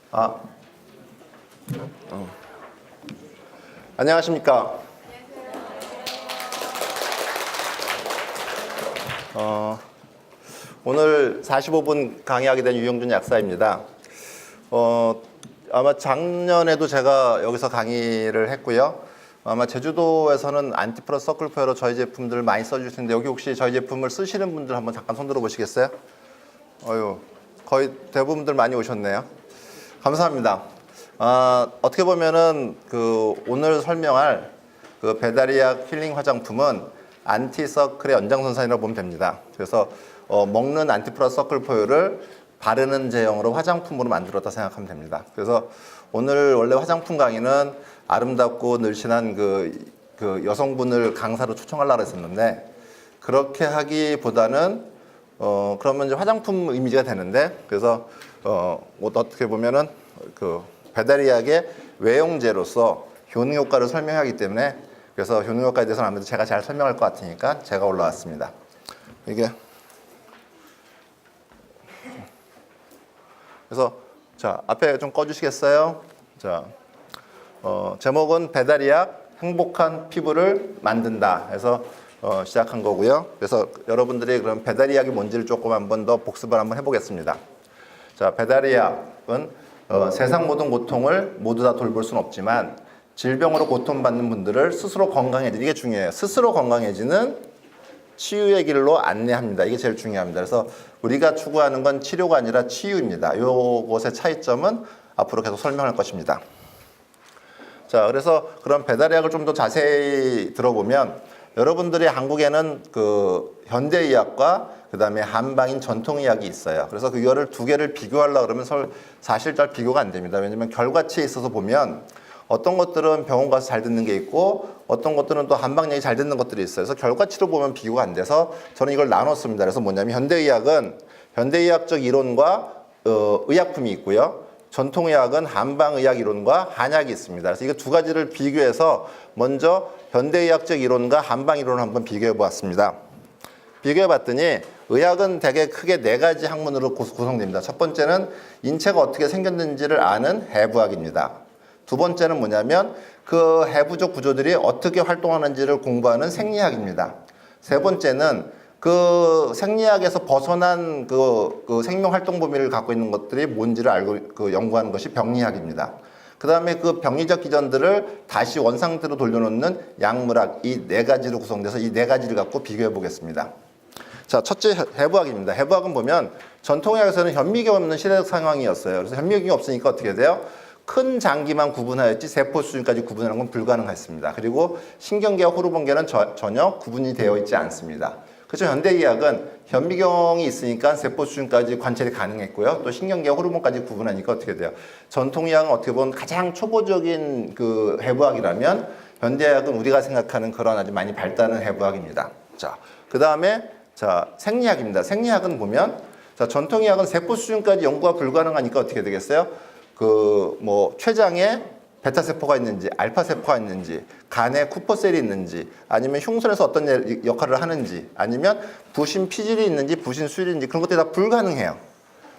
아, 안녕하십니까. 오늘 45분 강의하게 된 유영준 약사입니다. 아마 작년에도 제가 여기서 강의를 했고요. 아마 제주도에서는 안티프러스 서클포어로 저희 제품들을 많이 써주시는데 여기 혹시 저희 제품을 쓰시는 분들 한번 잠깐 손 들어 보시겠어요? 거의 대부분들 많이 오셨네요. 감사합니다. 어떻게 보면은 오늘 설명할 배다리약 힐링 화장품은 안티서클의 연장선상이라고 보면 됩니다. 그래서 먹는 안티프러스 서클포유를 바르는 제형으로 화장품으로 만들었다 생각하면 됩니다. 그래서 오늘 원래 화장품 강의는 아름답고 늘씬한 그 여성분을 강사로 초청하려고 했었는데 그렇게 하기보다는 그러면 이제 화장품 이미지가 되는데 그래서 어떻게 보면은 배다리약의 외용제로서 효능 효과를 설명하기 때문에 그래서 효능 효과에 대해서는 아무래도 제가 잘 설명할 것 같으니까 제가 올라왔습니다. 이게 그래서 자 앞에 좀 꺼주시겠어요? 자 제목은 배다리약 행복한 피부를 만든다 해서 시작한 거고요. 그래서 여러분들이 그럼 배다리약이 뭔지를 조금 한번 더 복습을 한번 해보겠습니다. 자 배다리약은 세상 모든 고통을 모두 다 돌볼 수는 없지만 질병으로 고통받는 분들을 스스로 건강해지는 이게 중요해요. 스스로 건강해지는 치유의 길로 안내합니다. 이게 제일 중요합니다. 그래서 우리가 추구하는 건 치료가 아니라 치유입니다. 요것의 차이점은 앞으로 계속 설명할 것입니다. 자, 그래서 그런 배다리약을 좀 더 자세히 들어보면 여러분들이 한국에는 현대의학과 그다음에 한방인 전통의학이 있어요. 그래서 그거를 두 개를 비교하려고 그러면 사실 잘 비교가 안 됩니다. 왜냐면 결과치에 있어서 보면 어떤 것들은 병원 가서 잘 듣는 게 있고 어떤 것들은 또 한방약이 잘 듣는 것들이 있어요. 그래서 결과치로 보면 비교가 안 돼서 저는 이걸 나눴습니다. 그래서 뭐냐면 현대의학은 현대의학적 이론과 의약품이 있고요. 전통의학은 한방의학 이론과 한약이 있습니다. 그래서 이 두 가지를 비교해서 먼저 현대의학적 이론과 한방 이론을 한번 비교해 보았습니다. 비교해 봤더니 의학은 대개 크게 네 가지 학문으로 구성됩니다. 첫 번째는 인체가 어떻게 생겼는지를 아는 해부학입니다. 두 번째는 뭐냐면 그 해부적 구조들이 어떻게 활동하는지를 공부하는 생리학입니다. 세 번째는 그 생리학에서 벗어난 그 생명 활동 범위를 갖고 있는 것들이 뭔지를 알고 연구하는 것이 병리학입니다. 그 다음에 그 병리적 기전들을 다시 원상태로 돌려놓는 약물학 이 네 가지로 구성돼서 이 네 가지를 갖고 비교해 보겠습니다. 자, 첫째 해부학입니다. 해부학은 보면 전통의학에서는 현미경 없는 시대적 상황이었어요. 그래서 현미경이 없으니까 어떻게 돼요? 큰 장기만 구분하였지 세포 수준까지 구분하는 건 불가능했습니다. 그리고 신경계와 호르몬계는 전혀 구분이 되어 있지 않습니다. 그렇죠. 현대의학은 현미경이 있으니까 세포 수준까지 관찰이 가능했고요. 또 신경계와 호르몬까지 구분하니까 어떻게 돼요? 전통의학은 어떻게 보면 가장 초보적인 그 해부학이라면 현대의학은 우리가 생각하는 그런 아주 많이 발달한 해부학입니다. 자, 그 다음에 생리학입니다. 생리학은 보면 전통의학은 세포 수준까지 연구가 불가능하니까 어떻게 되겠어요? 췌장에 베타세포가 있는지, 알파세포가 있는지, 간에 쿠퍼셀이 있는지, 아니면 흉선에서 어떤 역할을 하는지, 아니면 부신 피질이 있는지, 부신 수질이 있는지, 그런 것들이 다 불가능해요.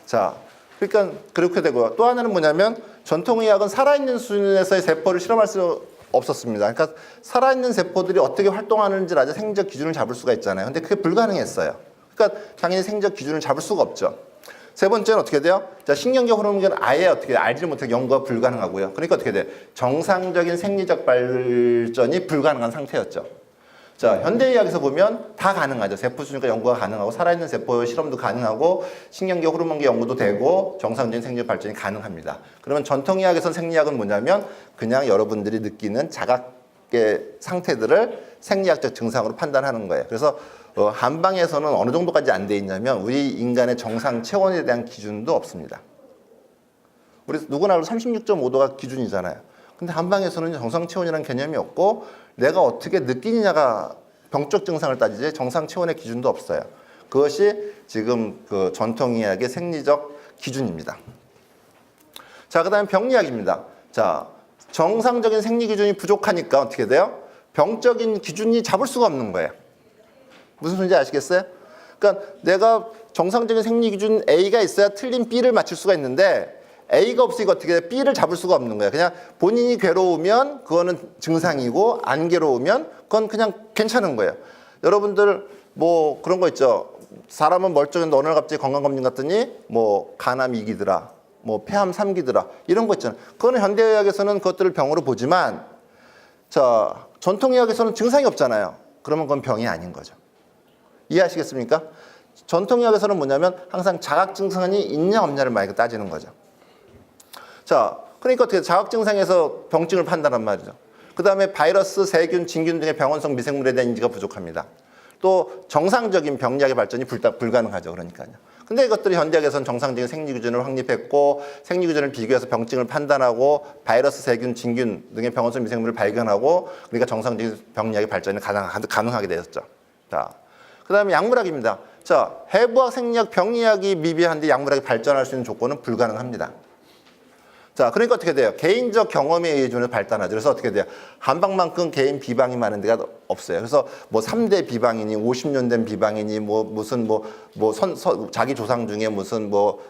자, 그러니까 그렇게 되고요. 또 하나는 뭐냐면, 전통의학은 살아있는 수준에서의 세포를 실험할 수 없었습니다. 그러니까 살아있는 세포들이 어떻게 활동하는지를 아주 생적 기준을 잡을 수가 있잖아요. 근데 그게 불가능했어요. 그러니까 당연히 생적 기준을 잡을 수가 없죠. 세 번째는 어떻게 돼요? 자, 신경계 호르몬계는 아예 어떻게 알지 못하게 연구가 불가능하고요. 그러니까 어떻게 돼? 정상적인 생리적 발전이 불가능한 상태였죠. 자, 현대의학에서 보면 다 가능하죠. 세포 수준까지 연구가 가능하고 살아있는 세포 실험도 가능하고 신경계 호르몬계 연구도 되고 정상적인 생리적 발전이 가능합니다. 그러면 전통의학에서 생리학은 뭐냐면 그냥 여러분들이 느끼는 자각의 상태들을 생리학적 증상으로 판단하는 거예요. 그래서 한방에서는 어느 정도까지 안 돼 있냐면 우리 인간의 정상 체온에 대한 기준도 없습니다. 우리 누구나 알고 36.5도가 기준이잖아요. 근데 한방에서는 정상 체온이라는 개념이 없고 내가 어떻게 느끼느냐가 병적 증상을 따지지 정상 체온의 기준도 없어요. 그것이 지금 그 전통의학의 생리적 기준입니다. 자, 그 다음에 병리학입니다. 자, 정상적인 생리 기준이 부족하니까 어떻게 돼요? 병적인 기준이 잡을 수가 없는 거예요. 무슨 소리인지 아시겠어요? 그러니까 내가 정상적인 생리 기준 A가 있어야 틀린 B를 맞출 수가 있는데 A가 없으니까 어떻게 해? B를 잡을 수가 없는 거야. 그냥 본인이 괴로우면 그거는 증상이고 안 괴로우면 그건 그냥 괜찮은 거예요. 여러분들 뭐 그런 거 있죠. 사람은 멀쩡한데 어느 날 갑자기 건강검진 갔더니 뭐 간암 2기더라. 뭐 폐암 3기더라. 이런 거 있잖아요. 그거는 현대의학에서는 그것들을 병으로 보지만 자, 전통의학에서는 증상이 없잖아요. 그러면 그건 병이 아닌 거죠. 이해하시겠습니까? 전통의학에서는 뭐냐면 항상 자각 증상이 있냐 없냐를 많이 따지는 거죠. 자, 그러니까 어떻게 자각 증상에서 병증을 판단한 말이죠. 그 다음에 바이러스, 세균, 진균 등의 병원성 미생물에 대한 인지가 부족합니다. 또 정상적인 병리학의 발전이 불가능하죠. 그러니까요. 근데 이것들이 현대학에서는 정상적인 생리기준을 확립했고 생리기준을 비교해서 병증을 판단하고 바이러스, 세균, 진균 등의 병원성 미생물을 발견하고 그러니까 정상적인 병리학의 발전이 가능하게 되었죠. 자, 그 다음에 약물학입니다. 자, 해부학, 생리학, 병리학이 미비한데 약물학이 발전할 수 있는 조건은 불가능합니다. 자, 그러니까 어떻게 돼요? 개인적 경험에 의해 발달하죠. 그래서 어떻게 돼요? 한방만큼 개인 비방이 많은 데가 없어요. 그래서 뭐 3대 비방이니 50년 된 비방이니 뭐 무슨 자기 조상 중에 무슨 뭐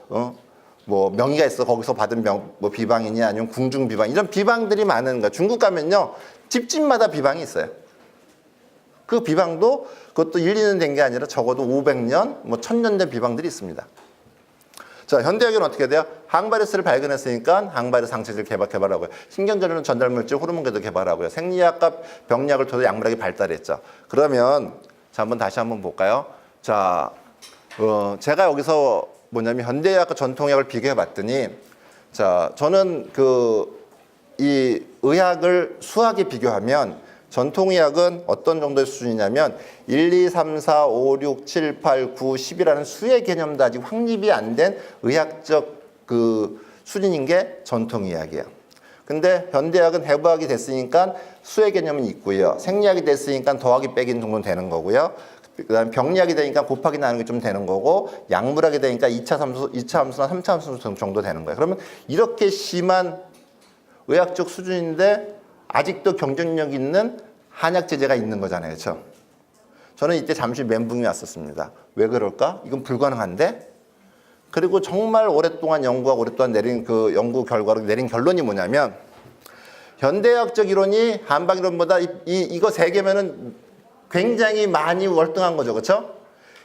명의가 있어 거기서 받은 뭐 비방이니 아니면 궁중 비방 이런 비방들이 많은 거야. 중국 가면요. 집집마다 비방이 있어요. 그 비방도 그것도 1, 2년 된 게 아니라 적어도 500년, 뭐 1000년 된 비방들이 있습니다. 자, 현대학에는 어떻게 돼요? 항바이러스를 발견했으니까 항바이러스 항체제를 개발하고요. 신경전이는 전달물질, 호르몬계도 개발하고요. 생리학과 병리학을 통해 약물학이 발달했죠. 그러면 자, 다시 한번 볼까요? 자, 제가 여기서 뭐냐면 현대의학과 전통의학을 비교해 봤더니 자, 저는 이 의학을 수학에 비교하면 전통의학은 어떤 정도의 수준이냐면 1, 2, 3, 4, 5, 6, 7, 8, 9, 10이라는 수의 개념도 아직 확립이 안 된 의학적 수준인 게 전통의학이에요. 근데 현대의학은 해부학이 됐으니까 수의 개념은 있고요. 생리학이 됐으니까 더하기 빼기 정도는 되는 거고요. 그다음에 병리학이 되니까 곱하기 나누기 좀 되는 거고 약물학이 되니까 2차 함수나 3차 함수 정도 되는 거예요. 그러면 이렇게 심한 의학적 수준인데 아직도 경쟁력 있는 한약 제제가 있는 거잖아요. 그렇죠? 저는 이때 잠시 멘붕이 왔었습니다. 왜 그럴까? 이건 불가능한데? 그리고 정말 오랫동안 연구하고 오랫동안 내린 그 연구 결과로 내린 결론이 뭐냐면 현대의학적 이론이 한방 이론보다 이거 세 개면은 굉장히 많이 월등한 거죠. 그렇죠?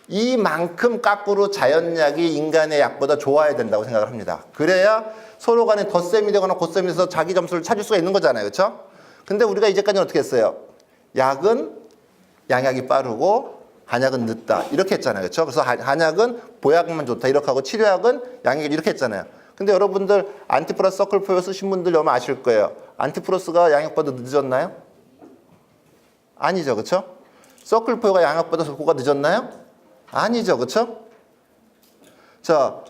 이만큼 거꾸로 자연약이 인간의 약보다 좋아야 된다고 생각을 합니다. 그래야 서로 간에 덧셈이 되거나 곱셈이 돼서 자기 점수를 찾을 수가 있는 거잖아요. 그렇죠? 근데 우리가 이제까지는 어떻게 했어요? 약은 양약이 빠르고 한약은 늦다 이렇게 했잖아요. 그렇죠? 그래서 한약은 보약만 좋다 이렇게 하고 치료약은 양약이 이렇게 했잖아요. 근데 여러분들 안티플러스 서클포유 쓰신 분들 아마 아실 거예요. 안티플러스가 양약보다 늦었나요? 아니죠. 그렇죠? 서클포유가 양약보다 효과가 늦었나요? 아니죠. 그렇죠? 자,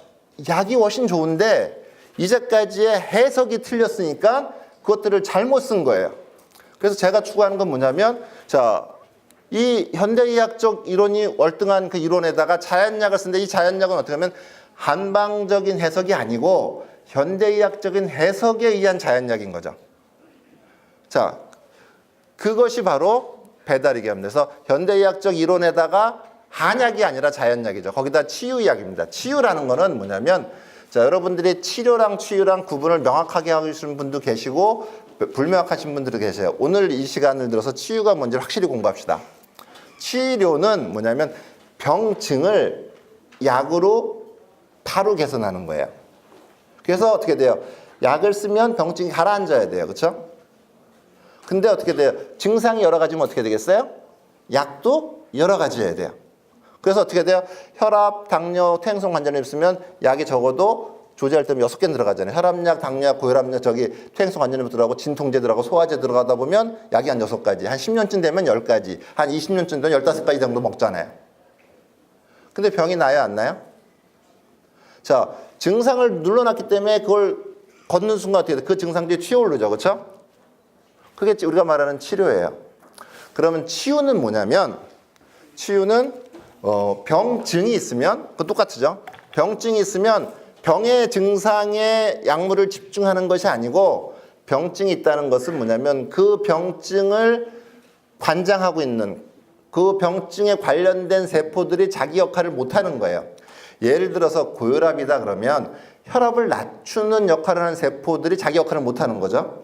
약이 훨씬 좋은데 이제까지의 해석이 틀렸으니까 그것들을 잘못 쓴 거예요. 그래서 제가 추구하는 건 뭐냐면 자, 이 현대의학적 이론이 월등한 그 이론에다가 자연약을 쓰는데 이 자연약은 어떻게 하면 한방적인 해석이 아니고 현대의학적인 해석에 의한 자연약인 거죠. 자, 그것이 바로 배달이기 합니다. 그래서 현대의학적 이론에다가 한약이 아니라 자연약이죠. 거기다 치유약입니다. 치유라는 거는 뭐냐면 자, 여러분들이 치료랑 치유랑 구분을 명확하게 하시는 분도 계시고 불명확하신 분들도 계세요. 오늘 이 시간을 들어서 치유가 뭔지 확실히 공부합시다. 치료는 뭐냐면 병증을 약으로 바로 개선하는 거예요. 그래서 어떻게 돼요? 약을 쓰면 병증이 가라앉아야 돼요. 그렇죠? 근데 어떻게 돼요? 증상이 여러 가지면 어떻게 되겠어요? 약도 여러 가지여야 돼요. 그래서 어떻게 돼요? 혈압, 당뇨, 퇴행성 관절염이 있으면 약이 적어도 조제할 때면 6개 들어가잖아요. 혈압약, 당뇨약, 고혈압약, 퇴행성 관절염 들어가고 진통제 들어가고 소화제 들어가다 보면 약이 한 6가지. 한 10년쯤 되면 10가지. 한 20년쯤 되면 15가지 정도 먹잖아요. 근데 병이 나요, 안 나요? 자, 증상을 눌러놨기 때문에 그걸 걷는 순간 어떻게 돼요? 그 증상들이 튀어오르죠. 그렇죠? 그게 우리가 말하는 치료예요. 그러면 치유는 뭐냐면 치유는 병증이 있으면 그거 똑같죠. 병증이 있으면 병의 증상에 약물을 집중하는 것이 아니고 병증이 있다는 것은 뭐냐면 그 병증을 관장하고 있는 그 병증에 관련된 세포들이 자기 역할을 못하는 거예요. 예를 들어서 고혈압이다 그러면 혈압을 낮추는 역할을 하는 세포들이 자기 역할을 못하는 거죠.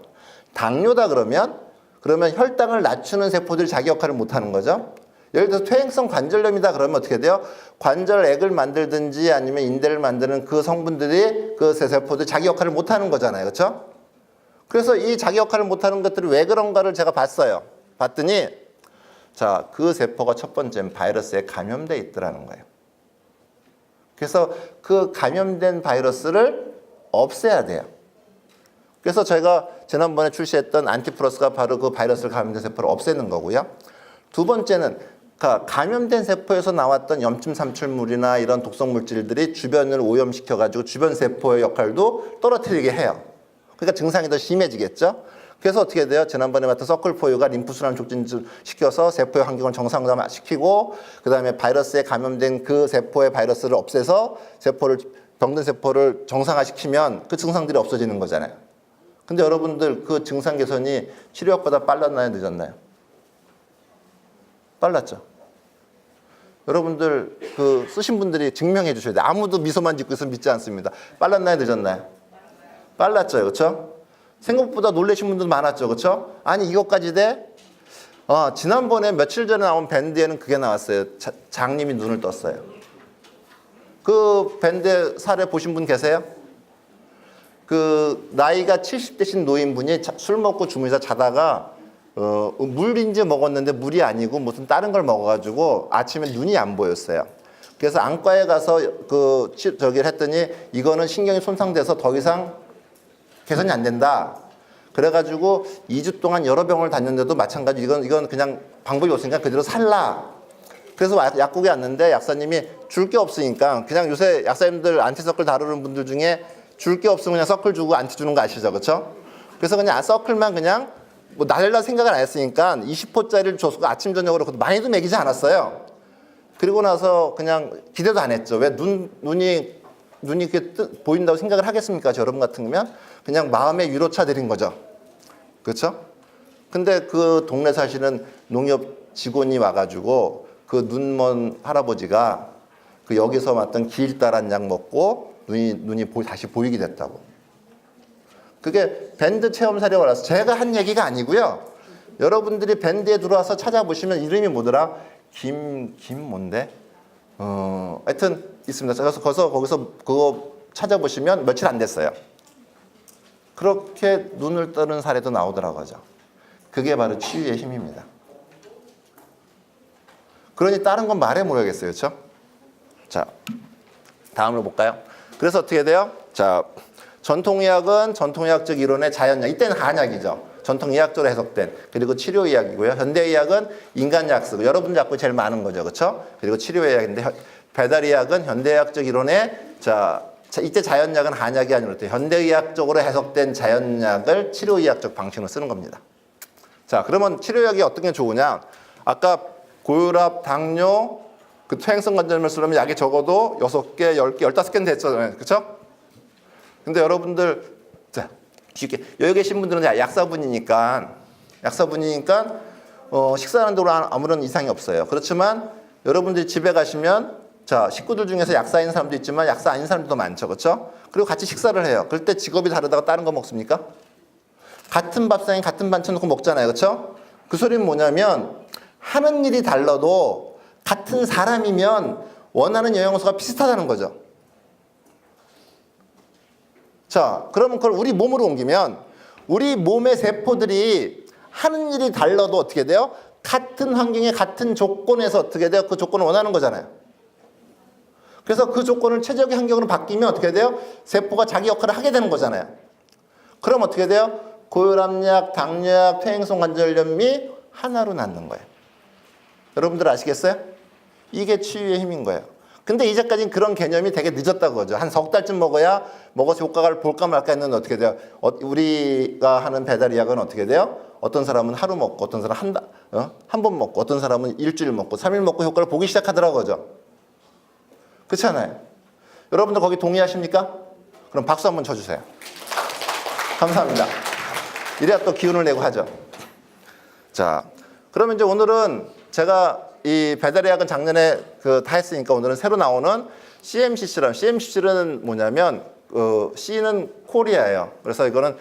당뇨다 그러면 혈당을 낮추는 세포들이 자기 역할을 못하는 거죠. 예를 들어서 퇴행성 관절염이다 그러면 어떻게 돼요? 관절액을 만들든지 아니면 인대를 만드는 그 성분들이 그 세포들이 자기 역할을 못하는 거잖아요. 그렇죠? 그래서 이 자기 역할을 못하는 것들이 왜 그런가를 제가 봤어요. 봤더니 자, 그 세포가 첫 번째는 바이러스에 감염돼 있더라는 거예요. 그래서 그 감염된 바이러스를 없애야 돼요. 그래서 저희가 지난번에 출시했던 안티프로스가 바로 그 바이러스를 감염된 세포를 없애는 거고요. 두 번째는 감염된 세포에서 나왔던 염증 산출물이나 이런 독성 물질들이 주변을 오염시켜가지고 주변 세포의 역할도 떨어뜨리게 해요. 그러니까 증상이 더 심해지겠죠. 그래서 어떻게 돼요? 지난번에 맡은 서클포유가 림프순환 촉진시켜서 세포의 환경을 정상화시키고 그 다음에 바이러스에 감염된 그 세포의 바이러스를 없애서 병든 세포를 정상화시키면 그 증상들이 없어지는 거잖아요. 근데 여러분들 그 증상 개선이 치료약보다 빨랐나요? 늦었나요? 빨랐죠. 여러분들 그 쓰신 분들이 증명해 주셔야 돼요. 아무도 미소만 짓고 있으면 믿지 않습니다. 빨랐나요? 늦었나요? 빨랐죠. 그렇죠? 생각보다 놀라신 분들도 많았죠. 그렇죠? 아니 이것까지 돼? 지난번에 며칠 전에 나온 밴드에는 그게 나왔어요. 장님이 눈을 떴어요. 그 밴드 사례 보신 분 계세요? 그 나이가 70대신 노인분이 술 먹고 주무셔서 자다가 물인지 먹었는데 물이 아니고 무슨 다른 걸 먹어가지고 아침에 눈이 안 보였어요. 그래서 안과에 가서 저기를 했더니 이거는 신경이 손상돼서 더 이상 개선이 안 된다. 그래가지고 2주 동안 여러 병원을 다녔는데도 마찬가지 이건 그냥 방법이 없으니까 그대로 살라. 그래서 약국에 왔는데 약사님이 줄 게 없으니까 그냥 요새 약사님들 안티서클 다루는 분들 중에 줄 게 없으면 그냥 서클 주고 안티 주는 거 아시죠? 그렇죠? 그래서 그냥 서클만 그냥 뭐 날라 생각을 안 했으니까 20호짜리를 줬고 아침 저녁으로 많이도 먹이지 않았어요. 그리고 나서 그냥 기대도 안 했죠. 왜 눈이 이렇게 보인다고 생각을 하겠습니까? 저 여러분 같은 거면 그냥 마음의 위로차 드린 거죠. 그렇죠? 근데 그 동네 사시는 농협 직원이 와가지고 그 눈먼 할아버지가 그 여기서 맞던 기일다란 약 먹고 눈이 다시 보이게 됐다고. 그게 밴드 체험 사례가 나서 제가 한 얘기가 아니고요. 여러분들이 밴드에 들어와서 찾아보시면 이름이 뭐더라? 뭔데? 하여튼 있습니다. 그래서 거기서 그거 찾아보시면 며칠 안 됐어요. 그렇게 눈을 뜨는 사례도 나오더라고요. 그게 바로 치유의 힘입니다. 그러니 다른 건 말해 모르겠어요. 그렇죠? 자, 다음으로 볼까요? 그래서 어떻게 돼요? 자, 전통의학은 전통의학적 이론의 자연약. 이때는 한약이죠. 전통의학적으로 해석된. 그리고 치료의학이고요. 현대의학은 인간약 쓰고. 여러분 잡고 제일 많은 거죠. 그렇죠? 그리고 치료의학인데 배달의학은 현대의학적 이론의 이때 자연약은 한약이 아니라 현대의학적으로 해석된 자연약을 치료의학적 방식으로 쓰는 겁니다. 자, 그러면 치료약이 어떤 게 좋으냐? 아까 고혈압, 당뇨, 그 퇴행성 관절염을 쓰려면 약이 적어도 6개, 10개, 15개는 됐잖아요. 그렇죠? 근데 여러분들 자, 쉽게 여기 계신 분들은 약사분이니까 식사하는 동안 아무런 이상이 없어요. 그렇지만 여러분들이 집에 가시면 자, 식구들 중에서 약사인 사람도 있지만 약사 아닌 사람도 많죠. 그렇죠? 그리고 같이 식사를 해요. 그럴 때 직업이 다르다고 다른 거 먹습니까? 같은 밥상에 같은 반찬 놓고 먹잖아요. 그렇죠? 그 소리는 뭐냐면 하는 일이 달라도 같은 사람이면 원하는 영양소가 비슷하다는 거죠. 자, 그러면 그걸 우리 몸으로 옮기면 우리 몸의 세포들이 하는 일이 달라도 어떻게 돼요? 같은 환경에 같은 조건에서 어떻게 돼요? 그 조건을 원하는 거잖아요. 그래서 그 조건을 최적의 환경으로 바뀌면 어떻게 돼요? 세포가 자기 역할을 하게 되는 거잖아요. 그럼 어떻게 돼요? 고혈압약, 당뇨약, 퇴행성 관절염이 하나로 낫는 거예요. 여러분들 아시겠어요? 이게 치유의 힘인 거예요. 근데 이제까지는 그런 개념이 되게 늦었다고 그러죠. 한 석 달쯤 먹어서 효과를 볼까 말까 했는데 어떻게 돼요? 우리가 하는 배달의학은 어떻게 돼요? 어떤 사람은 하루 먹고, 어떤 사람은 한 번 먹고, 어떤 사람은 일주일 먹고, 3일 먹고 효과를 보기 시작하더라고요. 그렇잖아요. 여러분들 거기 동의하십니까? 그럼 박수 한번 쳐주세요. 감사합니다. 이래야 또 기운을 내고 하죠. 자, 그러면 이제 오늘은 제가 이 배달의학은 작년에 다 했으니까 오늘은 새로 나오는 CMCC라는 CMCC는 뭐냐면 C는 코리아예요. 그래서 이거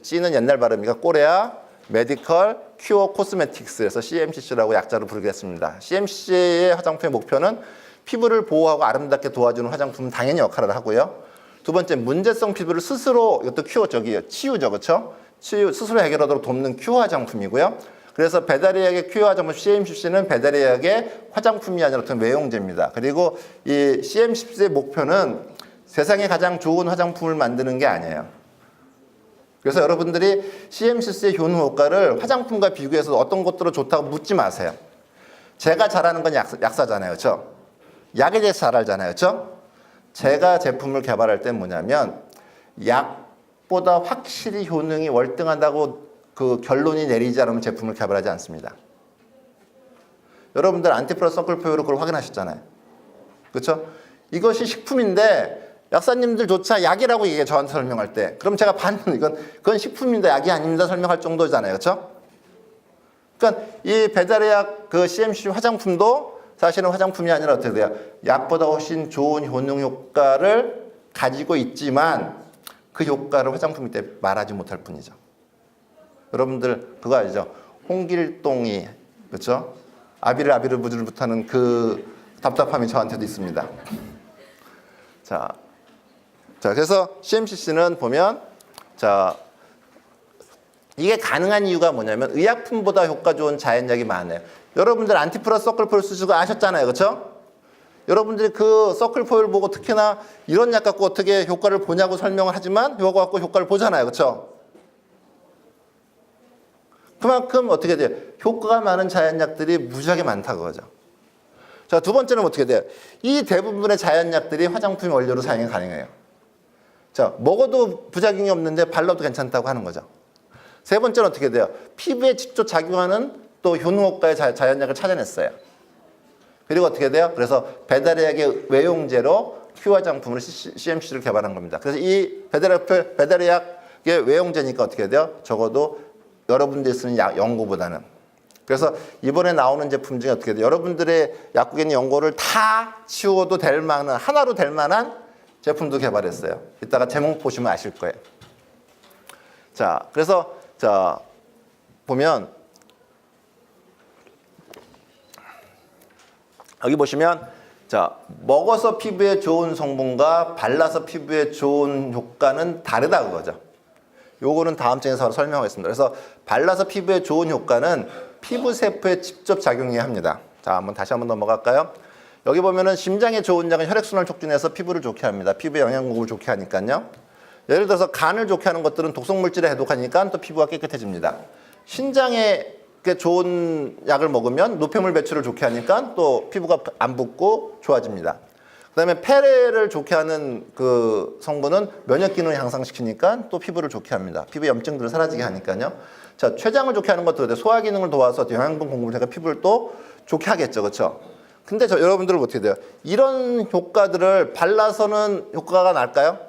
C는 옛날 발음이니까 코리아 메디컬 큐어 코스메틱스에서 CMCC라고 약자로 부르겠습니다. CMCC의 화장품의 목표는 피부를 보호하고 아름답게 도와주는 화장품은 당연히 역할을 하고요. 두 번째, 문제성 피부를 스스로, 이것도 큐어, 치유죠, 그렇죠? 치유, 스스로 해결하도록 돕는 큐어 화장품이고요. 그래서 배다리약의 큐어 화장품 CMCC는 배다리약의 화장품이 아니라 어떤 외용제입니다. 그리고 이 CMCC의 목표는 세상에 가장 좋은 화장품을 만드는 게 아니에요. 그래서 여러분들이 CMCC의 효능 효과를 화장품과 비교해서 어떤 것들로 좋다고 묻지 마세요. 제가 잘 아는 건 약사잖아요, 그렇죠? 약에 대해서 잘 알잖아요, 그렇죠? 제가 제품을 개발할 때 뭐냐면 약보다 확실히 효능이 월등하다고 그 결론이 내리지 않으면 제품을 개발하지 않습니다. 여러분들 안티플러스 서클포유로 그걸 확인하셨잖아요. 그렇죠? 이것이 식품인데 약사님들조차 약이라고 얘기해 저한테 설명할 때 그럼 제가 그건 식품입니다, 약이 아닙니다 설명할 정도잖아요. 그렇죠? 그러니까 이 배달의약 그 CMCC 화장품도 사실은 화장품이 아니라 어떻게 돼요? 약보다 훨씬 좋은 효능 효과를 가지고 있지만 그 효과를 화장품일 때 말하지 못할 뿐이죠. 여러분들 그거 알죠? 홍길동이 그렇죠? 아비를 부들부타는 그 답답함이 저한테도 있습니다. 자 그래서 CMCC는 보면 이게 가능한 이유가 뭐냐면 의약품보다 효과 좋은 자연약이 많아요. 여러분들 안티플러스 서클포일 쓰시고 아셨잖아요. 그렇죠? 여러분들이 그 서클포일 보고 특히나 이런 약 갖고 어떻게 효과를 보냐고 설명을 하지만 이거 갖고 효과를 보잖아요. 그렇죠? 그만큼 어떻게 돼요? 효과가 많은 자연약들이 무지하게 많다 그거죠. 자, 두 번째는 어떻게 돼요? 이 대부분의 자연약들이 화장품 원료로 사용이 가능해요. 자, 먹어도 부작용이 없는데 발라도 괜찮다고 하는 거죠. 세 번째는 어떻게 돼요? 피부에 직접 작용하는 또 효능효과의 자연약을 찾아냈어요. 그리고 어떻게 돼요? 그래서 배달의약의 외용제로 큐 화장품으로 CMCC를 개발한 겁니다. 그래서 이 배달의약의 외용제니까 어떻게 돼요? 적어도 여러분들이 쓰는 연고보다는. 그래서 이번에 나오는 제품 중에 어떻게 돼요? 여러분들의 약국에 있는 연고를 다 치워도 될 만한, 하나로 될 만한 제품도 개발했어요. 이따가 제목 보시면 아실 거예요. 자, 그래서 보면 여기 보시면 먹어서 피부에 좋은 성분과 발라서 피부에 좋은 효과는 다르다 그거죠. 요거는 다음 장에서 설명하겠습니다. 그래서 발라서 피부에 좋은 효과는 피부 세포에 직접 작용해야 합니다. 자, 다시 한번 넘어갈까요? 여기 보면은 심장에 좋은 약은 혈액순환을 촉진해서 피부를 좋게 합니다. 피부에 영양분을 좋게 하니까요. 예를 들어서 간을 좋게 하는 것들은 독성물질을 해독하니까 또 피부가 깨끗해집니다. 신장에 좋은 약을 먹으면 노폐물 배출을 좋게 하니까 또 피부가 안 붓고 좋아집니다. 그다음에 폐를 좋게 하는 그 성분은 면역 기능을 향상시키니까 또 피부를 좋게 합니다. 피부 염증들을 사라지게 하니까요. 자, 췌장을 좋게 하는 것도 소화 기능을 도와서 영양분 공급을 해서 피부를 또 좋게 하겠죠, 그렇죠? 근데 여러분들은 어떻게 돼요? 이런 효과들을 발라서는 효과가 날까요?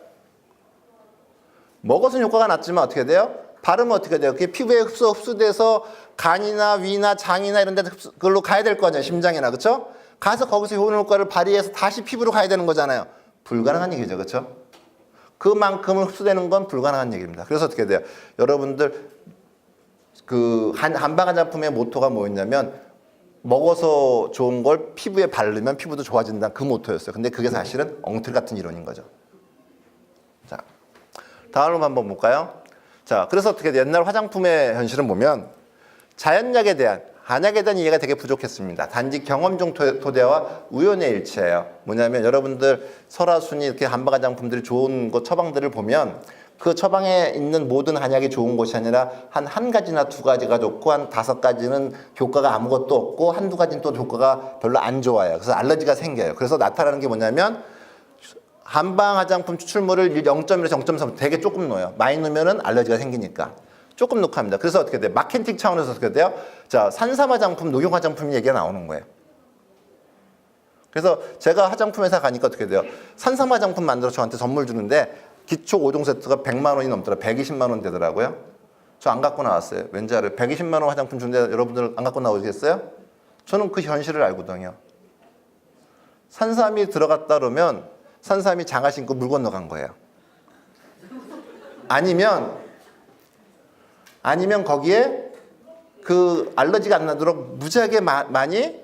먹어서는 효과가 났지만 어떻게 돼요? 바르면 어떻게 돼요? 그게 피부에 흡수돼서 간이나 위나 장이나 이런 데 그걸로 가야 될 거 아니에요, 심장이나, 그렇죠? 가서 거기서 효능 효과를 발휘해서 다시 피부로 가야 되는 거잖아요. 불가능한 얘기죠, 그렇죠? 그만큼을 흡수되는 건 불가능한 얘기입니다. 그래서 어떻게 돼요? 여러분들 그 한방 화장품의 모토가 뭐였냐면 먹어서 좋은 걸 피부에 바르면 피부도 좋아진다, 그 모토였어요. 근데 그게 사실은 엉터리 같은 이론인 거죠. 자, 다음으로 한번 볼까요? 자, 그래서 어떻게 돼요? 옛날 화장품의 현실은 보면 자연약에 대한 한약에 대한 이해가 되게 부족했습니다. 단지 경험중 토대와 우연의 일치예요. 뭐냐면 여러분들 설화순이 이렇게 한방 화장품들이 좋은 것 처방들을 보면 그 처방에 있는 모든 한약이 좋은 것이 아니라 한 가지나 두 가지가 좋고 한 5가지는 효과가 아무것도 없고 한두 가지는 또 효과가 별로 안 좋아요. 그래서 알러지가 생겨요. 그래서 나타나는 게 뭐냐면 한방 화장품 추출물을 0.1에서 0.3 되게 조금 넣어요. 많이 넣으면은 알러지가 생기니까. 조금 넣고 합니다. 그래서 어떻게 돼요? 마케팅 차원에서 어떻게 돼요? 자, 산삼 화장품, 녹용 화장품 얘기가 나오는 거예요. 그래서 제가 화장품 회사 가니까 어떻게 돼요? 산삼 화장품 만들어 저한테 선물 주는데 기초 5종 세트가 100만 원이 넘더라. 120만 원 되더라고요. 저 안 갖고 나왔어요. 왠지 알아요? 120만 원 화장품 주는데 여러분들 안 갖고 나오시겠어요? 저는 그 현실을 알거든요. 산삼이 들어갔다 그러면 산삼이 장화 신고 물 건너간 거예요. 아니면 거기에 그 알러지가 안 나도록 무지하게 많이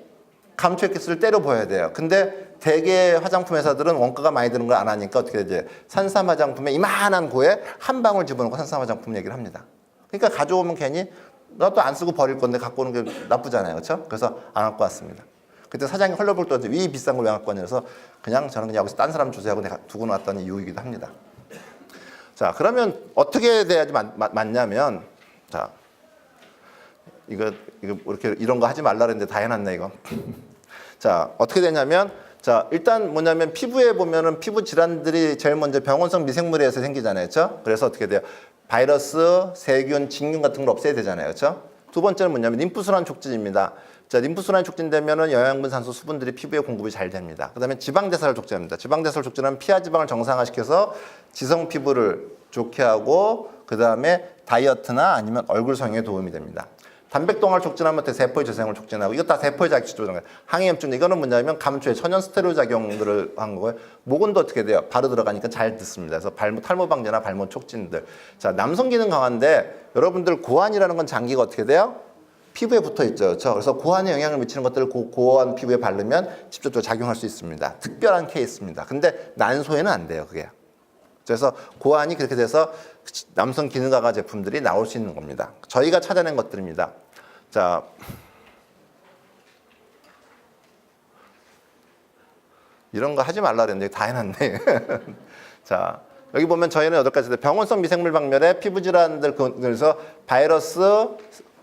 감초 액기스를 때려 부어야 돼요. 근데 대개 화장품 회사들은 원가가 많이 드는 걸 안 하니까 어떻게 되지? 산삼 화장품에 이만한 고에 한 방울 집어넣고 산삼 화장품 얘기를 합니다. 그러니까 가져오면 괜히 나도 안 쓰고 버릴 건데 갖고 오는 게 나쁘잖아요. 그렇죠? 그래서 안 갖고 왔습니다. 그때 사장이 헐레벌 떠서 이 비싼 걸 왜 갖고 왔냐서 저는 그냥 여기서 딴 사람 주세요 하고 내가 두고 놨던 이유이기도 합니다. 자, 그러면 어떻게 돼야지 맞냐면, 자, 이거 이렇게 이런 거 하지 말라 그랬는데 다 해놨네 이거. 자, 어떻게 되냐면, 자, 일단 뭐냐면 피부에 보면은 피부 질환들이 제일 먼저 병원성 미생물에 의해서 생기잖아요. 그렇죠? 그래서 어떻게 돼요? 바이러스, 세균, 진균 같은 걸 없애야 되잖아요. 그렇죠? 두 번째는 뭐냐면 림프순환 촉진입니다. 자, 림프순환이 촉진되면은 영양분, 산소, 수분들이 피부에 공급이 잘 됩니다. 그다음에 지방대사를 촉진합니다. 지방대사를 촉진하면 피하 지방을 정상화시켜서 지성 피부를 좋게 하고 그다음에 다이어트나 아니면 얼굴 성형에 도움이 됩니다. 단백동화를 촉진하면 세포의 재생을 촉진하고 이거 다 세포의 자기 조정, 항해염증 이거는 뭐냐면 감초의 천연 스테로이드 작용들을 한 거고요. 모근도 어떻게 돼요? 바로 들어가니까 잘 듣습니다. 그래서 탈모 방지나 발모 촉진들. 자, 남성 기능 강화인데 여러분들 고환이라는 건 장기가 어떻게 돼요? 피부에 붙어 있죠. 그렇죠? 그래서 고환에 영향을 미치는 것들을 고환 피부에 바르면 직접적으로 작용할 수 있습니다. 특별한 케이스입니다. 근데 난소에는 안 돼요, 그게. 그래서 고환이 그렇게 돼서 남성 기능 강화 제품들이 나올 수 있는 겁니다. 저희가 찾아낸 것들입니다. 자, 이런 거 하지 말라 그랬는데 다 해놨네. 자, 여기 보면 저희는 8가지 병원성 미생물 박멸에 피부 질환들 그래서 바이러스,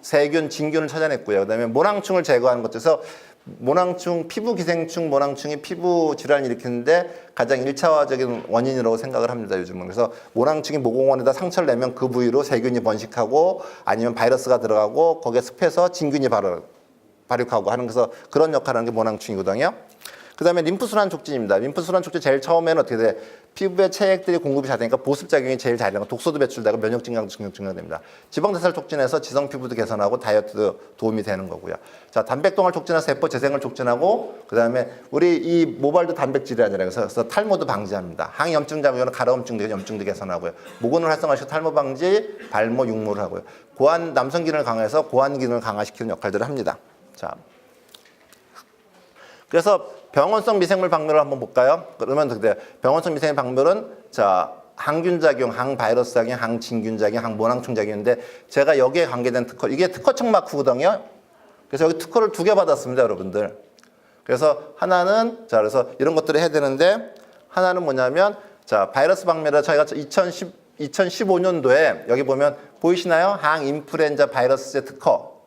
세균, 진균을 찾아냈고요. 그다음에 모낭충을 제거하는 것 중에서 모낭충, 피부 기생충 모낭충이 피부 질환을 일으키는데 가장 1차적인 원인이라고 생각을 합니다. 요즘은. 그래서 모낭충이 모공원에다 상처를 내면 그 부위로 세균이 번식하고 아니면 바이러스가 들어가고 거기에 습해서 진균이 발육하고 하는 그래서 그런 역할을 하는 게 모낭충이거든요. 그 다음에 림프순환 촉진입니다. 림프순환 촉진 제일 처음에는 어떻게 돼? 피부에 체액들이 공급이 잘 되니까 보습작용이 제일 잘 되고 독소도 배출되고 면역 증강됩니다. 지방대사를 촉진해서 지성 피부도 개선하고 다이어트도 도움이 되는 거고요. 자, 단백동화를 촉진해서 세포 재생을 촉진하고 그다음에 우리 이 모발도 단백질이라잖아요. 그래서 탈모도 방지합니다. 항염증 작용은 가려움증, 염증도 개선하고요. 모근을 활성화시켜 탈모 방지, 발모, 육모를 하고요. 고환 남성 기능을 강화해서 고환 기능을 강화시키는 역할들을 합니다. 자, 그래서 병원성 미생물 박멸을 한번 볼까요? 그러면 어떻게 돼요? 병원성 미생물 박멸은 자, 항균 작용, 항바이러스 작용, 항진균 작용, 항모낭충 작용인데 제가 여기에 관계된 특허, 이게 특허청 마크거든요. 그래서 여기 특허를 2개 받았습니다, 여러분들. 그래서 하나는 자, 그래서 이런 것들을 해야 되는데 하나는 뭐냐면 자, 바이러스 박멸을 저희가 2015년도에 여기 보면 보이시나요? 항인플루엔자 바이러스제 특허.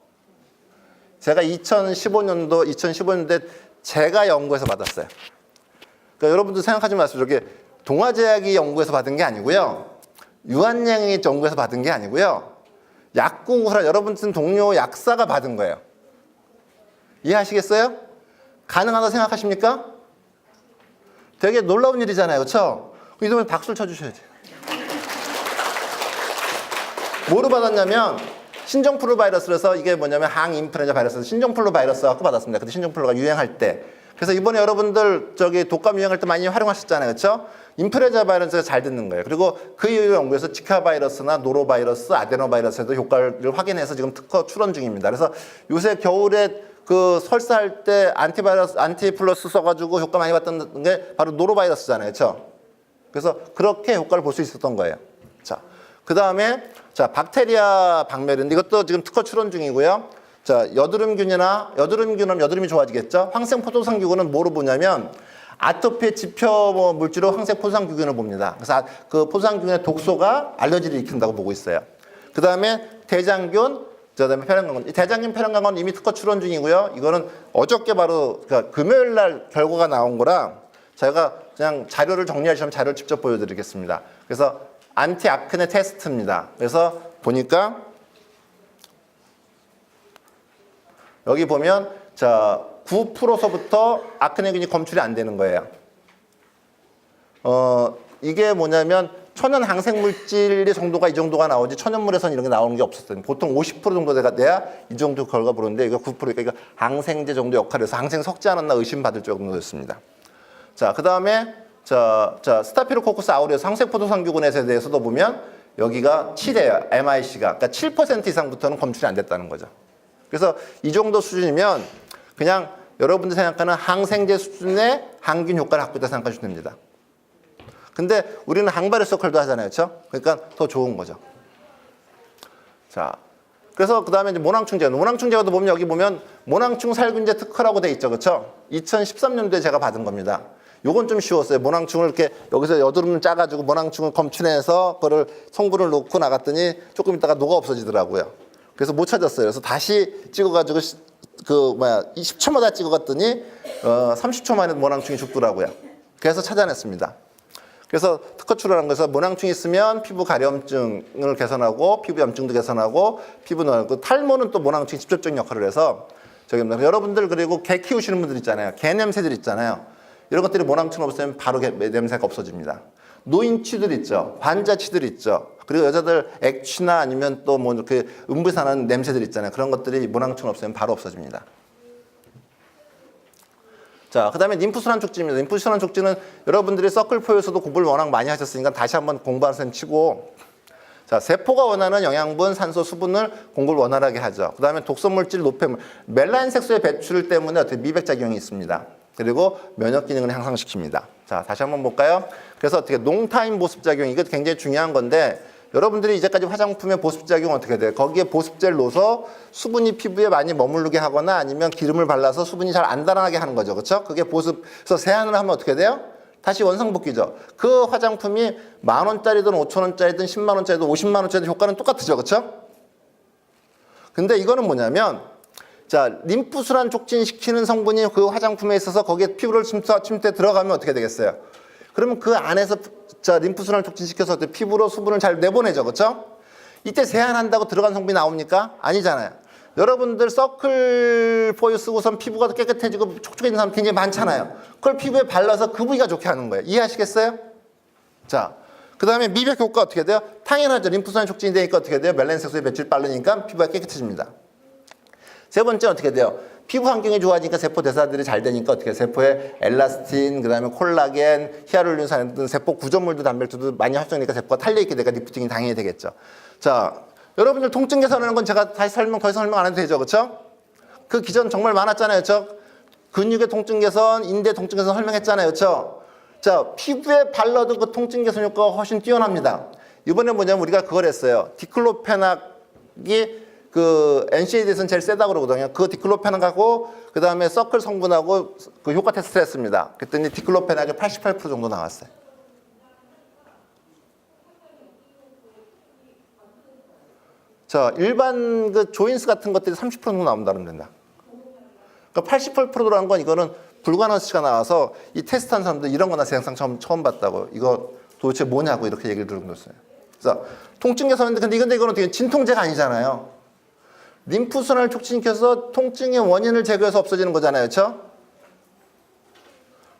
제가 2015년도에 제가 연구해서 받았어요. 그러니까 여러분들 생각하지 마세요. 저게 동아제약이 연구해서 받은 게 아니고요. 유한양이 연구해서 받은 게 아니고요. 약국을 여러분 쓴 동료 약사가 받은 거예요. 이해하시겠어요? 가능하다고 생각하십니까? 되게 놀라운 일이잖아요. 그렇죠? 이러면 박수를 쳐주셔야지. 뭐로 받았냐면 신종플루 바이러스라서 이게 뭐냐면 항인플루엔자 바이러스 신종플루 바이러스 갖고 받았습니다. 그때 신종플루가 유행할 때. 그래서 이번에 여러분들 저기 독감 유행할 때 많이 활용하셨잖아요. 그렇죠? 인플루엔자 바이러스가 잘 듣는 거예요. 그리고 그 이후 연구에서 지카 바이러스나 노로바이러스, 아데노 바이러스에도 효과를 확인해서 지금 특허 출원 중입니다. 그래서 요새 겨울에 그 설사할 때 안티플러스 써가지고 효과 많이 봤던 게 바로 노로바이러스잖아요. 그렇죠? 그래서 그렇게 효과를 볼 수 있었던 거예요. 자, 그 다음에 자, 박테리아 박멸인데 이것도 지금 특허 출원 중이고요. 자, 여드름이 좋아지겠죠? 황생포도상규균은 뭐로 보냐면 아토피의 지표 물질로 황생포도상규균을 봅니다. 그래서 그 포도상규균의 독소가 알러지를 일으킨다고 보고 있어요. 그 다음에 대장균, 그다음에 폐렴강건. 대장균 폐렴강건 이미 특허 출원 중이고요. 이거는 어저께 바로 그러니까 금요일 날 결과가 나온 거라 제가 그냥 자료를 정리하시면 자료를 직접 보여드리겠습니다. 그래서 안티아크네 테스트입니다. 그래서 보니까 여기 보면 자 9%서부터 아크네균이 검출이 안 되는 거예요. 이게 뭐냐면 천연 항생물질의 정도가 이 정도가 나오지 천연물에서는 이런 게 나오는 게 없었어요. 보통 50% 정도 돼야 이 정도 결과 보는데 이거 9%니까 이거 항생제 정도 역할을 해서 항생 섞지 않았나 의심받을 정도였습니다. 자, 그 다음에 자, 스타피로코커스 아우레우스 항생포도상규균에 대해서도 보면 여기가 7이에요. MIC가. 그러니까 7% 이상부터는 검출이 안 됐다는 거죠. 그래서 이 정도 수준이면 그냥 여러분들 생각하는 항생제 수준의 항균 효과를 갖고 있다 생각하시면 됩니다. 근데 우리는 항바리오 서클도 하잖아요. 그렇죠? 그러니까 더 좋은 거죠. 자, 그래서 그 다음에 이제 모낭충 제거. 모낭충 제거도 보면 여기 보면 모낭충 살균제 특허라고 돼 있죠. 그렇죠? 2013년도에 제가 받은 겁니다. 요건 좀 쉬웠어요. 모낭충을 이렇게 여기서 여드름을 짜가지고 모낭충을 검출해서 그거를 성분을 넣고 나갔더니 조금 있다가 녹아 없어지더라고요. 그래서 못 찾았어요. 그래서 다시 찍어가지고 10초마다 찍어갔더니 30초 만에 모낭충이 죽더라고요. 그래서 찾아냈습니다. 그래서 특허 출원한 거에서 모낭충이 있으면 피부 가려움증을 개선하고 피부 염증도 개선하고 피부 그 탈모는 또 모낭충이 직접적인 역할을 해서 저기 여러분들 그리고 개 키우시는 분들 있잖아요. 개 냄새들 있잖아요. 이런 것들이 모낭충 없으면 바로 냄새가 없어집니다. 노인취들 있죠. 환자취들 있죠. 그리고 여자들 액취나 아니면 또 뭐 이렇게 음부사는 냄새들 있잖아요. 그런 것들이 모낭충 없으면 바로 없어집니다. 자, 그 다음에 림프순환 촉진입니다. 림프순환 촉진은 여러분들이 서클포에서도 공부를 워낙 많이 하셨으니까 다시 한번 공부하는 셈 치고, 자, 세포가 원하는 영양분, 산소, 수분을 공급을 원활하게 하죠. 그 다음에 독성물질, 노폐물, 멜라닌 색소의 배출 때문에 어떻게 미백작용이 있습니다. 그리고 면역 기능을 향상시킵니다. 자, 다시 한번 볼까요? 그래서 어떻게 롱타임 보습작용, 이거 굉장히 중요한 건데, 여러분들이 이제까지 화장품의 보습작용은 어떻게 돼요? 거기에 보습제를 넣어서 수분이 피부에 많이 머무르게 하거나 아니면 기름을 발라서 수분이 잘 안 달아나게 하는 거죠. 그렇죠? 그게 보습. 그래서 세안을 하면 어떻게 돼요? 다시 원상복귀죠. 그 화장품이 10,000원짜리든 5,000원짜리든 100,000원짜리든 500,000원짜리든 효과는 똑같으죠. 그렇죠? 근데 이거는 뭐냐면, 자, 림프순환 촉진시키는 성분이 그 화장품에 있어서 거기에 피부를 침투해 들어가면 어떻게 되겠어요? 그러면 그 안에서 자, 림프순환을 촉진시켜서 피부로 수분을 잘 내보내죠. 그렇죠? 이때 세안한다고 들어간 성분이 나옵니까? 아니잖아요. 여러분들 서클 포유 쓰고선 피부가 깨끗해지고 촉촉해지는 사람 굉장히 많잖아요. 그걸 피부에 발라서 그 부위가 좋게 하는 거예요. 이해하시겠어요? 자, 그 다음에 미백 효과 어떻게 돼요? 당연하죠. 림프순환 촉진이 되니까 어떻게 돼요? 멜라닌 색소의 배출 빠르니까 피부가 깨끗해집니다. 세 번째는 어떻게 돼요? 피부 환경이 좋아지니까 세포 대사들이 잘 되니까 어떻게 세포에 엘라스틴, 그다음에 콜라겐, 히알루론산 등 세포 구조물도 단백질도 많이 활성되니까 세포가 탄력있게 되니까 리프팅이 당연히 되겠죠. 자, 여러분들 통증 개선하는 건 제가 다시 더 이상 설명 안 해도 되죠, 그렇죠? 그 기전 정말 많았잖아요, 그렇죠? 근육의 통증 개선, 인대 통증 개선 설명했잖아요, 그렇죠? 자, 피부에 발라도 그 통증 개선 효과가 훨씬 뛰어납니다. 이번에 뭐냐면 우리가 그걸 했어요. 디클로페낙이 그 NCAD에서는 제일 세다고 그러거든요. 그 디클로페낙하고 그 다음에 서클 성분하고 그 효과 테스트를 했습니다. 그랬더니 디클로페낙이 88% 정도 나왔어요. 자, 일반 그 조인스 같은 것들이 30% 정도 나온다면 된다. 그러니까 88%라는 건 이거는 불가능한 수치가 나와서 이 테스트한 사람들 이런 거나 세상 처음 봤다고. 이거 도대체 뭐냐고 이렇게 얘기를 들었어요. 그래서 통증 개선인데 근데 이거는 되게 진통제가 아니잖아요. 림프순환을 촉진시켜서 통증의 원인을 제거해서 없어지는 거잖아요. 그렇죠?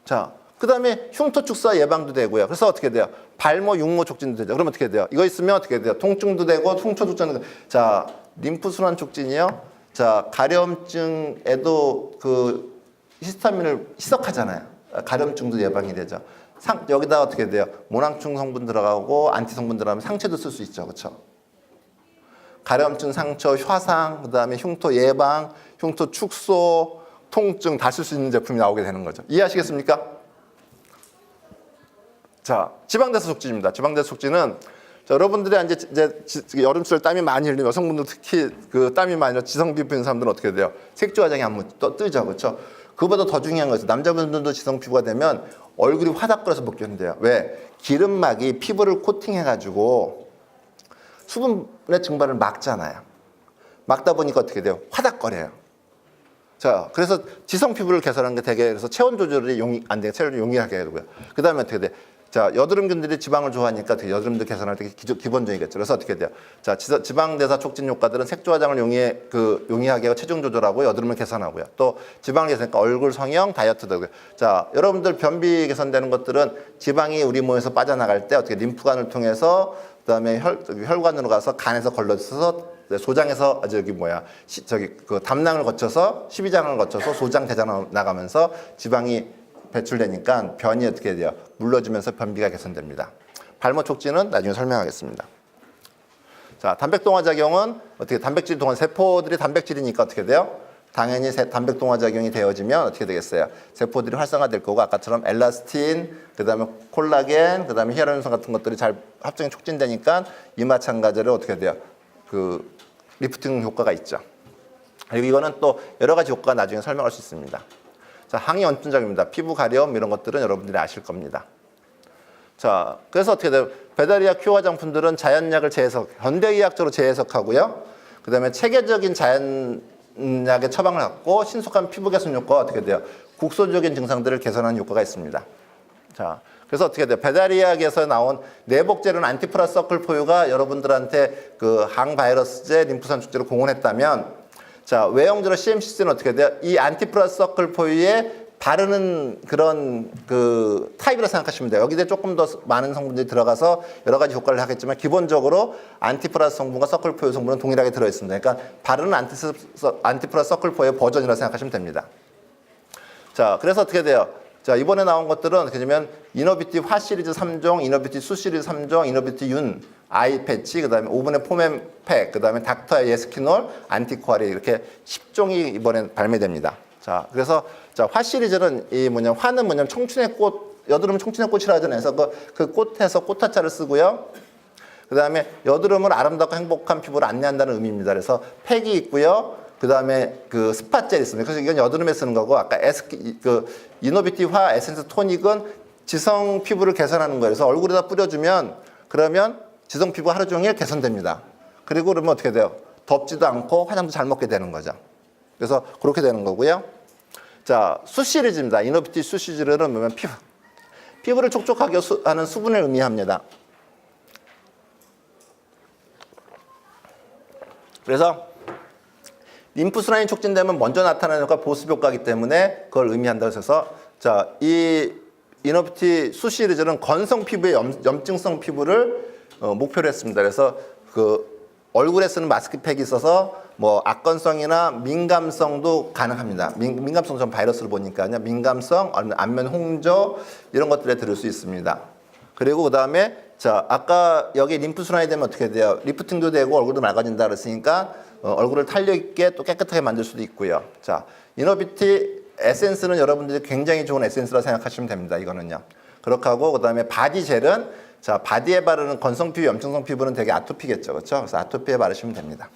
자, 그 다음에 흉터 축사 예방도 되고요. 그래서 어떻게 돼요? 발모, 육모 촉진도 되죠. 그러면 어떻게 돼요? 이거 있으면 어떻게 돼요? 통증도 되고 흉터 축전도 되고. 자, 림프순환 촉진이요. 자, 가려움증에도 그 히스타민을 희석하잖아요. 가려움증도 예방이 되죠. 여기다 어떻게 돼요? 모낭충 성분 들어가고 안티 성분 들어가면 상체도 쓸 수 있죠. 그렇죠? 가려움증, 상처, 화상, 그 다음에 흉터 예방, 흉터 축소, 통증 다 쓸 수 있는 제품이 나오게 되는 거죠. 이해하시겠습니까? 자, 지방대사 촉진입니다. 지방대사 촉진은 자, 여러분들이 이제 여름철 땀이 많이 흘리면 여성분들 특히 그 땀이 많이 흘려 지성 피부 있는 사람들은 어떻게 돼요? 색조 화장이 한번 뜨죠, 그렇죠? 그보다 더 중요한 것은 남자분들도 지성 피부가 되면 얼굴이 화닥거려서 벗겨진대요. 왜? 기름막이 피부를 코팅해가지고 수분의 증발을 막잖아요. 막다 보니까 어떻게 돼요? 화닥거려요. 자, 그래서 지성 피부를 개선하는 게 되게 그래서 체온 조절이 안 돼요. 체온을 용이하게 하고요. 그 다음에 어떻게 돼? 자, 여드름균들이 지방을 좋아하니까 되게 여드름들 개선할 때 기본적이겠죠. 그래서 어떻게 돼요? 자, 지방대사 촉진 효과들은 색조 화장을 용이하게 하고 체중 조절하고 여드름을 개선하고요. 또 지방을 개선하니까 얼굴 성형, 다이어트도 되고요. 자, 여러분들 변비 개선되는 것들은 지방이 우리 몸에서 빠져나갈 때 어떻게 림프관을 통해서 그다음에 혈관으로 가서 간에서 걸러져서 소장에서 그 담낭을 거쳐서 십이장을 거쳐서 소장 대장 나가면서 지방이 배출되니까 변이 어떻게 돼요? 물러지면서 변비가 개선됩니다. 발모 촉진은 나중에 설명하겠습니다. 자, 단백동화작용은 어떻게 단백질 동화 세포들이 단백질이니까 어떻게 돼요? 당연히 단백동화작용이 되어지면 어떻게 되겠어요? 세포들이 활성화될 거고 아까처럼 엘라스틴, 그다음에 콜라겐, 그다음에 히알루론산 같은 것들이 잘 합성이 촉진되니까 이 마찬가지로 어떻게 돼요? 그 리프팅 효과가 있죠. 그리고 이거는 또 여러 가지 효과가 나중에 설명할 수 있습니다. 자, 항이원천작용입니다. 피부 가려움 이런 것들은 여러분들이 아실 겁니다. 자, 그래서 어떻게 돼요? 배달의약 큐 화장품들은 자연약을 재해석, 현대의학적으로 재해석하고요. 그다음에 체계적인 자연약의 처방을 갖고 신속한 피부 개선 효과가 어떻게 돼요? 국소적인 증상들을 개선하는 효과가 있습니다. 자, 그래서 어떻게 돼요? 배달의약에서 나온 내복제로는 안티프라스 서클포유가 여러분들한테 그 항바이러스제, 림프산 축제를 공헌했다면, 자, 외형적으로 CMCC는 어떻게 돼요? 이 안티프라스 서클포유에 바르는 그런 그 타입이라 생각하시면 돼요. 여기에 조금 더 많은 성분들이 들어가서 여러 가지 효과를 하겠지만 기본적으로 안티프라스 성분과 서클포유 성분은 동일하게 들어있습니다. 그러니까 바르는 안티프라스 서클포유의 버전이라고 생각하시면 됩니다. 자, 그래서 어떻게 돼요? 자, 이번에 나온 것들은 어떻게 되면 이너뷰티 화 시리즈 3종, 이너뷰티 수 시리즈 3종, 이너뷰티 윤, 아이 패치, 그다음에 오븐의 포맨팩, 그다음에 닥터 예스키놀, 안티코알이 이렇게 10종이 이번에 발매됩니다. 자, 그래서 자, 화 시리즈는 화는 뭐냐면 청춘의 꽃, 여드름 청춘의 꽃이라 하잖아요. 그래서 그 꽃에서 꽃화자를 쓰고요. 그다음에 여드름을 아름답고 행복한 피부를 안내한다는 의미입니다. 그래서 팩이 있고요. 그다음에 그 스팟 젤이 있습니다. 그래서 이건 여드름에 쓰는 거고 아까 이너뷰티 화 에센스 토닉은 지성 피부를 개선하는 거예요. 그래서 얼굴에다 뿌려주면 그러면 지성 피부 하루 종일 개선됩니다. 그리고 그러면 어떻게 돼요? 덥지도 않고 화장도 잘 먹게 되는 거죠. 그래서 그렇게 되는 거고요. 자, 수 시리즈입니다. 이너뷰티 수 시리즈는 뭐냐면 피부를 촉촉하게 하는 수분을 의미합니다. 그래서 림프순환이 촉진되면 먼저 나타나는 효과 보습 효과이기 때문에 그걸 의미한다고 해서 자, 이 이너뷰티 수 시리즈는 건성 피부의 염증성 피부를 목표로 했습니다. 그래서 그 얼굴에 쓰는 마스크팩이 있어서 뭐 악건성이나 민감성도 가능합니다. 민감성 전 바이러스를 보니까요. 민감성, 안면 홍조 이런 것들에 들을 수 있습니다. 그리고 그다음에 자, 아까 여기 림프 순환이 되면 어떻게 돼요? 리프팅도 되고 얼굴도 맑아진다 그랬으니까 얼굴을 탄력 있게 또 깨끗하게 만들 수도 있고요. 자, 이너뷰티 에센스는 여러분들이 굉장히 좋은 에센스라 생각하시면 됩니다. 이거는요. 그렇게 하고 그다음에 바디 젤은 자, 바디에 바르는 건성 피부, 염증성 피부는 되게 아토피겠죠. 그렇죠? 그래서 아토피에 바르시면 됩니다.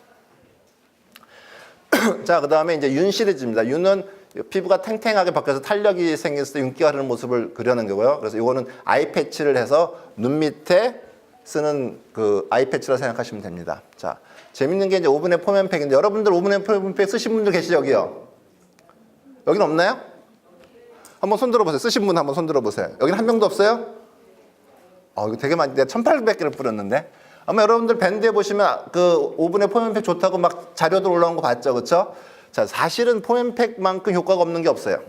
자, 그다음에 이제 윤 시리즈입니다. 윤은 피부가 탱탱하게 바뀌어서 탄력이 생겼을 때 윤기가 흐르는 모습을 그려낸 거고요. 그래서 이거는 아이 패치를 해서 눈 밑에 쓰는 그 아이 패치라 생각하시면 됩니다. 자, 재밌는 게 이제 오븐의 포맨팩인데 여러분들 오븐의 포맨팩 쓰신 분들 계시죠, 여기요? 여기는 없나요? 한번 손 들어보세요. 쓰신 분 한번 손 들어보세요. 여기는 한 명도 없어요? 이거 되게 많이, 내가 1,800개를 뿌렸는데. 아마 여러분들 밴드에 보시면 그 오븐의 포맨팩 좋다고 막 자료도 올라온 거 봤죠, 그렇죠? 자, 사실은 포맨팩만큼 효과가 없는 게 없어요.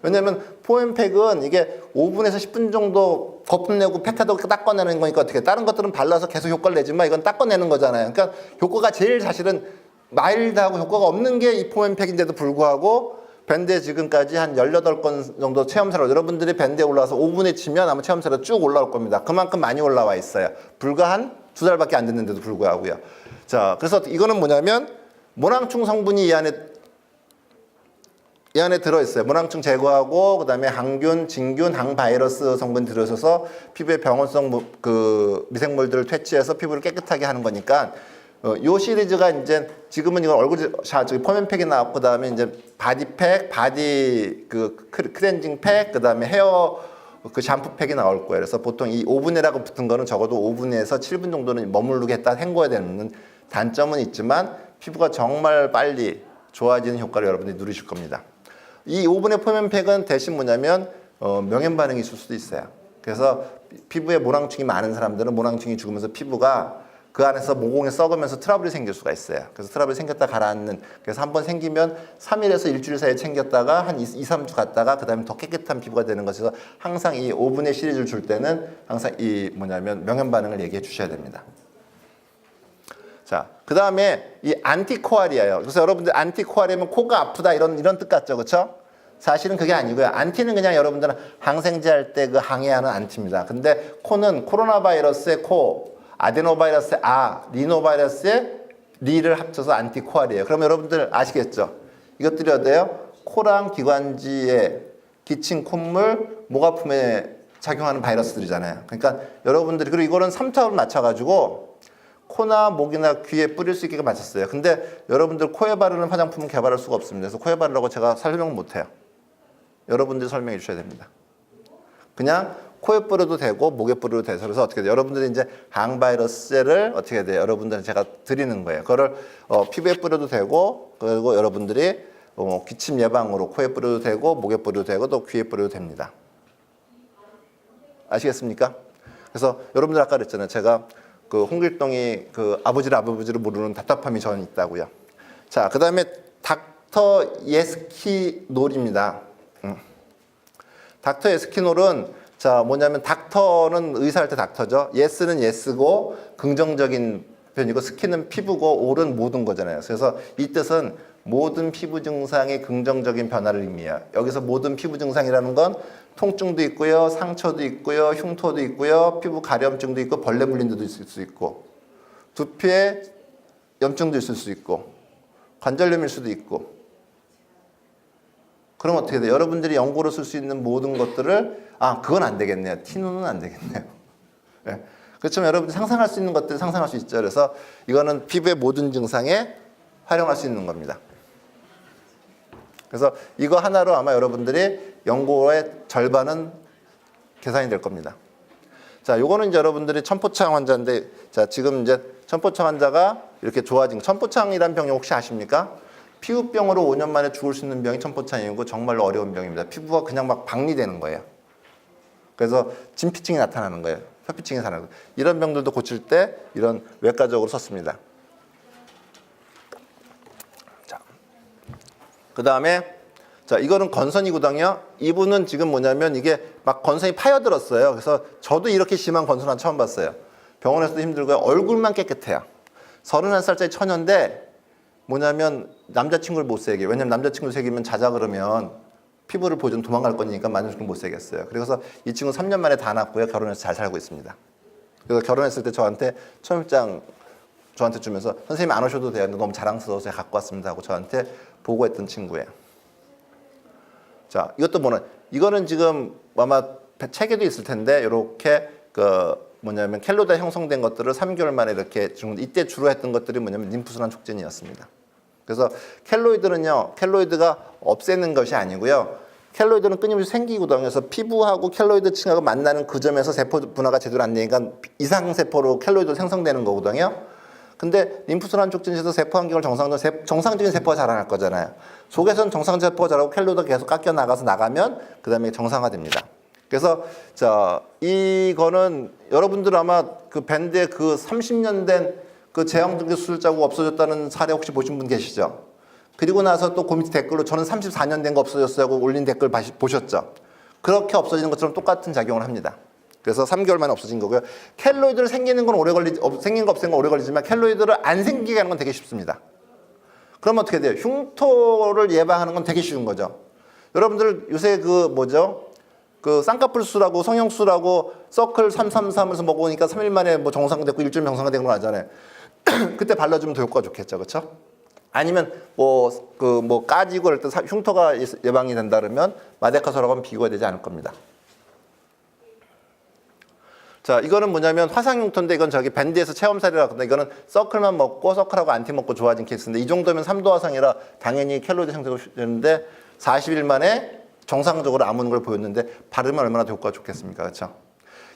왜냐면 포맨팩은 이게 5분에서 10분 정도 거품 내고 팩하고 닦아내는 거니까 어떻게 다른 것들은 발라서 계속 효과를 내지만 이건 닦아내는 거잖아요. 그러니까 효과가 제일 사실은 마일드하고 효과가 없는 게 이 포맨팩인데도 불구하고 밴드에 지금까지 한 18건 정도 체험사로 여러분들이 밴드에 올라와서 5분에 치면 아마 체험사로 쭉 올라올 겁니다. 그만큼 많이 올라와 있어요. 불과 한 2달밖에 안 됐는데도 불구하고요. 자, 그래서 이거는 뭐냐면 모낭충 성분이 이 안에 들어있어요. 모낭충 제거하고 그다음에 항균, 진균, 항바이러스 성분이 들어있어서 피부의 병원성 그 미생물들을 퇴치해서 피부를 깨끗하게 하는 거니까 요 시리즈가 이제 지금은 이건 얼굴 저기 포맨팩이 나왔고 그다음에 이제 바디팩, 바디 그 클렌징 팩, 그다음에 헤어 그 샴푸팩이 나올 거예요. 그래서 보통 이 오븐이라고 붙은 거는 적어도 5분에서 7분 정도는 머무르게 했다 헹궈야 되는 단점은 있지만 피부가 정말 빨리 좋아지는 효과를 여러분들이 누리실 겁니다. 이 오븐의 포맨팩은 대신 뭐냐면 명현 반응이 있을 수도 있어요. 그래서 피부에 모낭충이 많은 사람들은 모낭충이 죽으면서 피부가 그 안에서 모공이 썩으면서 트러블이 생길 수가 있어요. 그래서 트러블이 생겼다 가라앉는. 그래서 한번 생기면 3일에서 일주일 사이에 챙겼다가 한 2, 3주 갔다가 그 다음에 더 깨끗한 피부가 되는 것에서 항상 이 오븐의 시리즈를 줄 때는 항상 이 뭐냐면 명현 반응을 얘기해 주셔야 됩니다. 자, 그 다음에 이 안티코알이에요. 그래서 여러분들 안티코알이면 코가 아프다 이런 뜻 같죠, 그렇죠? 사실은 그게 아니고요. 안티는 그냥 여러분들은 항생제 할 때 그 항해하는 안티입니다. 근데 코는 코로나 바이러스의 코, 아데노바이러스의 리노바이러스의 리를 합쳐서 안티코알이에요. 그럼 여러분들 아시겠죠? 이것들이 어때요? 코랑 기관지에 기침, 콧물, 목 아픔에 작용하는 바이러스들이잖아요. 그러니까 여러분들이 그리고 이거는 3차원 맞춰가지고 코나 목이나 귀에 뿌릴 수 있게 맞췄어요. 근데 여러분들 코에 바르는 화장품은 개발할 수가 없습니다. 그래서 코에 바르라고 제가 설명 못해요. 여러분들이 설명해 주셔야 됩니다. 그냥 코에 뿌려도 되고 목에 뿌려도 돼서 그래서 어떻게 돼요? 여러분들이 이제 항바이러스제를 어떻게 돼요? 여러분들은 제가 드리는 거예요. 그거를 피부에 뿌려도 되고 그리고 여러분들이 기침 예방으로 코에 뿌려도 되고 목에 뿌려도 되고 또 귀에 뿌려도 됩니다. 아시겠습니까? 그래서 여러분들 아까 그랬잖아요. 제가 그 홍길동이 그 아버지를 모르는 답답함이 저는 있다고요. 자, 그 다음에 닥터 예스키놀입니다. 닥터 예스키놀은 자 뭐냐면 닥터는 의사할 때 닥터죠. 예스는 예스고 긍정적인 표현이고 스킨은 피부고 올은 모든 거잖아요. 그래서 이 뜻은 모든 피부 증상의 긍정적인 변화를 의미해요. 여기서 모든 피부 증상이라는 건 통증도 있고요, 상처도 있고요, 흉터도 있고요, 피부 가려움증도 있고 벌레 물린 데도 있을 수 있고 두피에 염증도 있을 수 있고 관절염일 수도 있고 그럼 어떻게 돼요? 여러분들이 연고로 쓸 수 있는 모든 것들을 그건 안 되겠네요. 티눈은 안 되겠네요. 네. 그렇지만 여러분들이 상상할 수 있는 것들을 상상할 수 있죠. 그래서 이거는 피부의 모든 증상에 활용할 수 있는 겁니다. 그래서 이거 하나로 아마 여러분들이 연고의 절반은 계산이 될 겁니다. 자, 요거는 이제 여러분들이 천포창 환자인데, 자, 지금 이제 천포창 환자가 이렇게 좋아진, 천포창이란 병이 혹시 아십니까? 피부병으로 5년 만에 죽을 수 있는 병이 천포창이고 정말로 어려운 병입니다. 피부가 그냥 막 박리되는 거예요. 그래서 진피층이 나타나는 거예요. 혀피층이 나타나는 거예요. 이런 병들도 고칠 때 이런 외과적으로 썼습니다. 자, 그 다음에 자, 이거는 건선이거든요. 이분은 지금 뭐냐면 이게 막 건선이 파여들었어요. 그래서 저도 이렇게 심한 건선은 처음 봤어요. 병원에서도 힘들고요. 얼굴만 깨끗해요. 31살짜리 처녀인데 뭐냐면 남자친구를 못 새게. 왜냐면 남자친구를 새기면 자자 그러면 피부를 보여주면 도망갈 거니까 남자친구를 못 새겠어요. 그래서 이 친구 3년 만에 다 낳았고요. 결혼해서 잘 살고 있습니다. 그래서 결혼했을 때 저한테 초임장 저한테 주면서 선생님 안 오셔도 돼요. 너무 자랑스러워서 제가 갖고 왔습니다 하고 저한테 보고했던 친구예요. 자, 이것도 이거는 지금 아마 책에도 있을 텐데 이렇게 그 뭐냐면 켈로이드 형성된 것들을 3개월 만에 이렇게 이때 주로 했던 것들이 뭐냐면 림프순환 촉진이었습니다. 그래서 켈로이드가 없애는 것이 아니고요. 켈로이드는 끊임없이 생기거든요. 그래서 피부하고 켈로이드 층하고 만나는 그 점에서 세포 분화가 제대로 안 되니까 이상세포로 켈로이드가 생성되는 거거든요. 근데 림프순환 촉진에서 세포 환경을 정상적인 세포가 자라날 거잖아요. 속에서는 정상적인 세포가 자라고 켈로이드가 계속 깎여 나가면 그 다음에 정상화됩니다. 그래서 자 이거는 여러분들 아마 그 밴드에 그 30년 된 그 제왕등교 수술 자국 없어졌다는 사례 혹시 보신 분 계시죠? 그리고 나서 또 그 밑에 댓글로 저는 34년 된 거 없어졌어요 하고 올린 댓글 보셨죠? 그렇게 없어지는 것처럼 똑같은 작용을 합니다. 그래서 3개월 만에 없어진 거고요. 켈로이드를 생긴 건 없애는 건 오래 걸리지만 켈로이드를 안 생기게 하는 건 되게 쉽습니다. 그럼 어떻게 돼요? 흉터를 예방하는 건 되게 쉬운 거죠. 여러분들 요새 그 쌍꺼풀수라고 성형수라고 서클 333에서 먹으니까 3일 만에 뭐 정상됐고 일주일 정상화된 건 알잖아요. 그때 발라주면 더 효과가 좋겠죠. 그렇죠? 아니면 까지고 그럴 때 흉터가 예방이 된다 그러면 마데카소라고 하면 비교가 되지 않을 겁니다. 자, 이거는 뭐냐면 화상흉터인데 이건 저기 밴드에서 체험 사례라고 하는데 이거는 서클만 먹고 서클하고 안티 먹고 좋아진 케이스인데 이 정도면 3도 화상이라 당연히 켈로이드 생성이 되는데 40일 만에 정상적으로 아무는 걸 보였는데 바르면 얼마나 더 효과가 좋겠습니까? 그렇죠?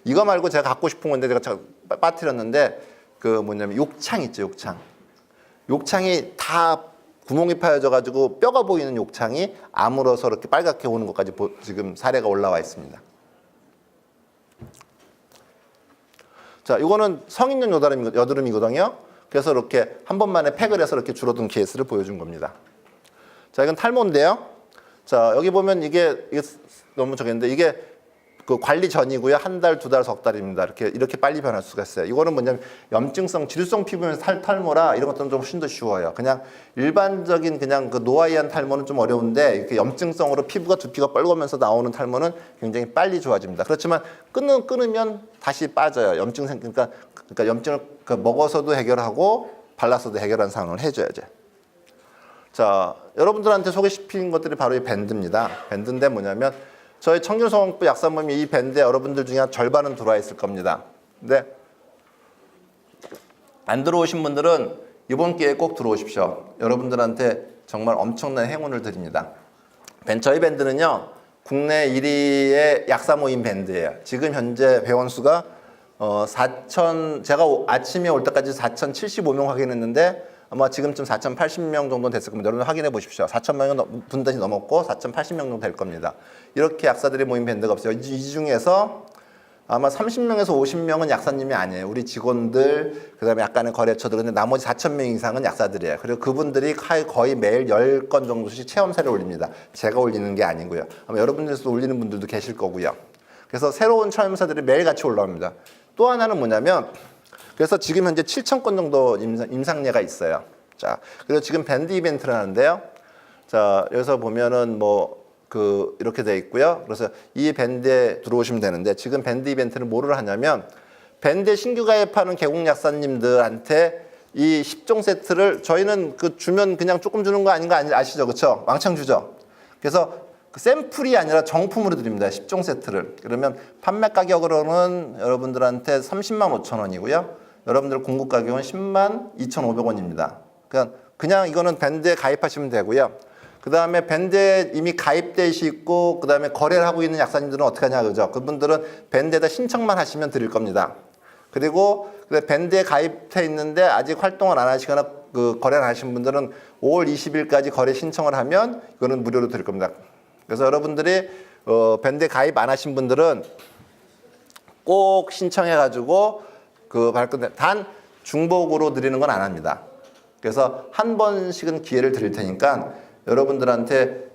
이거 말고 제가 갖고 싶은 건데 제가 빠뜨렸는데 욕창 있죠, 욕창. 욕창이 다 구멍이 파여져 가지고 뼈가 보이는 욕창이 아물어서 이렇게 빨갛게 오는 것까지 지금 사례가 올라와 있습니다. 자, 이거는 성인용 여드름이거든요. 그래서 이렇게 한 번만에 팩을 해서 이렇게 줄어든 케이스를 보여준 겁니다. 자, 이건 탈모인데요. 자, 여기 보면 이게 너무 적겠는데 이게 그 관리 전이고요. 한 달, 두 달, 석 달입니다. 이렇게 빨리 변할 수가 있어요. 이거는 뭐냐면 염증성, 지루성 피부면 탈모라 이런 것들은 좀 훨씬 더 쉬워요. 그냥 일반적인 그 노화이한 탈모는 좀 어려운데 이렇게 염증성으로 두피가 뻘거면서 나오는 탈모는 굉장히 빨리 좋아집니다. 그렇지만 끊으면 다시 빠져요. 염증 생기니까 그러니까 염증을 먹어서도 해결하고 발라서도 해결하는 상황을 해줘야죠. 자, 여러분들한테 소개시킨 것들이 바로 이 밴드입니다. 밴드인데 뭐냐면 저희 청균소방법 약사 모임이 이 밴드에 여러분들 중에 한 절반은 들어와 있을 겁니다. 근데 안 들어오신 분들은 이번 기회에 꼭 들어오십시오. 여러분들한테 정말 엄청난 행운을 드립니다. 저희 밴드는요, 국내 1위의 약사 모임 밴드예요. 지금 현재 회원 수가 제가 아침에 올 때까지 4,075명 확인했는데 아마 지금쯤 4,080명 정도 됐을 겁니다. 여러분 확인해 보십시오. 4,000명이 분단이 넘었고 4,080명 정도 될 겁니다. 이렇게 약사들이 모임 밴드가 없어요. 이 중에서 아마 30명에서 50명은 약사님이 아니에요. 우리 직원들, 그다음에 약간의 거래처들, 근데 나머지 4,000명 이상은 약사들이에요. 그리고 그분들이 거의 매일 10건 정도씩 체험사를 올립니다. 제가 올리는 게 아니고요. 아마 여러분들에서도 올리는 분들도 계실 거고요. 그래서 새로운 체험사들이 매일 같이 올라옵니다. 또 하나는 뭐냐면, 그래서 지금 현재 7,000건 정도 임상례가 있어요. 자, 그리고 지금 밴드 이벤트를 하는데요. 자, 여기서 보면은 이렇게 돼 있고요. 그래서 이 밴드에 들어오시면 되는데 지금 밴드 이벤트는 뭐를 하냐면 밴드에 신규 가입하는 개공 약사님들한테 이 10종 세트를 저희는 주면 그냥 조금 주는 거 아닌 거 아시죠? 그렇죠? 왕창 주죠. 그래서 샘플이 아니라 정품으로 드립니다. 10종 세트를. 그러면 판매 가격으로는 여러분들한테 30만 5천 원이고요. 여러분들 공급 가격은 10만 2,500원입니다. 그냥 이거는 밴드에 가입하시면 되고요. 그 다음에 밴드에 이미 가입되시 있고 그 다음에 거래를 하고 있는 약사님들은 어떻게 하냐 그죠? 그분들은 밴드에다 신청만 하시면 드릴 겁니다. 그리고 밴드에 가입해 있는데 아직 활동을 안 하시거나 거래를 안 하신 분들은 5월 20일까지 거래 신청을 하면 이거는 무료로 드릴 겁니다. 그래서 여러분들이 밴드에 가입 안 하신 분들은 꼭 신청해 가지고 단 중복으로 드리는 건 안 합니다. 그래서 한 번씩은 기회를 드릴 테니까 여러분들한테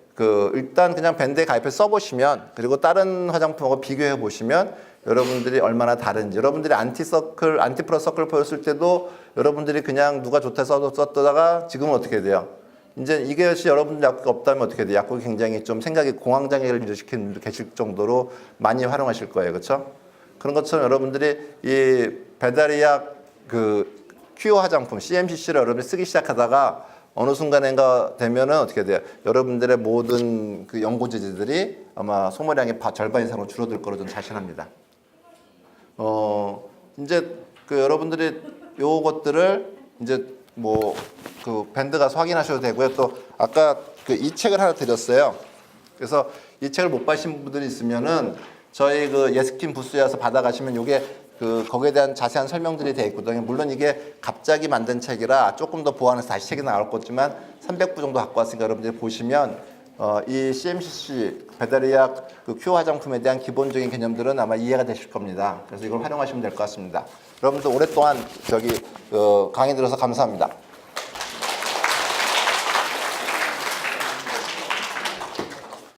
일단 그냥 밴드에 가입해 써보시면 그리고 다른 화장품하고 비교해 보시면 여러분들이 얼마나 다른지 여러분들이 안티프로 서클 보였을 때도 여러분들이 그냥 누가 좋다 썼다가 지금은 어떻게 돼요? 이제 이것이 여러분들 약국이 없다면 어떻게 돼요? 약국이 굉장히 좀 생각이 공황장애를 유도시키는 분들 계실 정도로 많이 활용하실 거예요. 그렇죠? 그런 것처럼 여러분들이 이 배달의약 큐어 화장품 CMCC를 여러분이 쓰기 시작하다가 어느 순간인가 되면은 어떻게 돼요? 여러분들의 모든 연고지들이 아마 소모량이 절반 이상으로 줄어들 거로 저는 자신합니다. 이제 여러분들이 요것들을 이제 밴드 가서 확인하셔도 되고요. 또 아까 이 책을 하나 드렸어요. 그래서 이 책을 못 받으신 분들이 있으면은 저희 예스킨 부스에 와서 받아가시면 요게 거기에 대한 자세한 설명들이 되어 있거든요. 물론 이게 갑자기 만든 책이라 조금 더 보완해서 다시 책이 나올 거지만 300부 정도 갖고 왔으니까 여러분들이 보시면 이 CMCC 배달의약 큐어 화장품에 대한 기본적인 개념들은 아마 이해가 되실 겁니다. 그래서 이걸 활용하시면 될 것 같습니다. 여러분들 오랫동안 강의 들어서 감사합니다.